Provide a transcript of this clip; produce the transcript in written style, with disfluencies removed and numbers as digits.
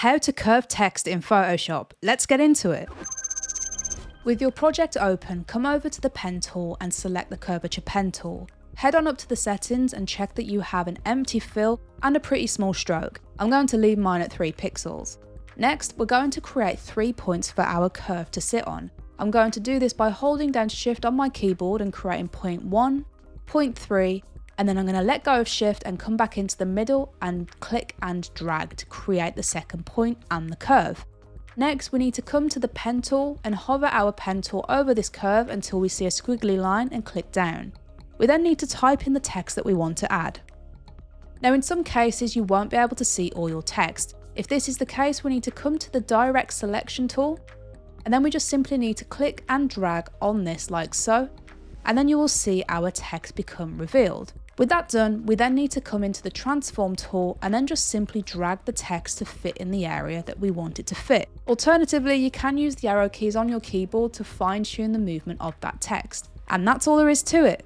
How to curve text in Photoshop. Let's get into it. With your project open, come over to the pen tool and select the curvature pen tool. Head on up to the settings and check that you have an empty fill and a pretty small stroke. I'm going to leave mine at 3 pixels. Next, we're going to create 3 points for our curve to sit on. I'm going to do this by holding down Shift on my keyboard and creating point 1, point 3, and then I'm going to let go of Shift and come back into the middle and click and drag to create the second point and the curve. Next, we need to come to the pen tool and hover our pen tool over this curve until we see a squiggly line and click down. We then need to type in the text that we want to add. Now in some cases you won't be able to see all your text. If this is the case, we need to come to the direct selection tool and then we just simply need to click and drag on this like so, and then you will see our text become revealed. With that done, we then need to come into the transform tool and then just simply drag the text to fit in the area that we want it to fit. Alternatively, you can use the arrow keys on your keyboard to fine tune the movement of that text. And that's all there is to it.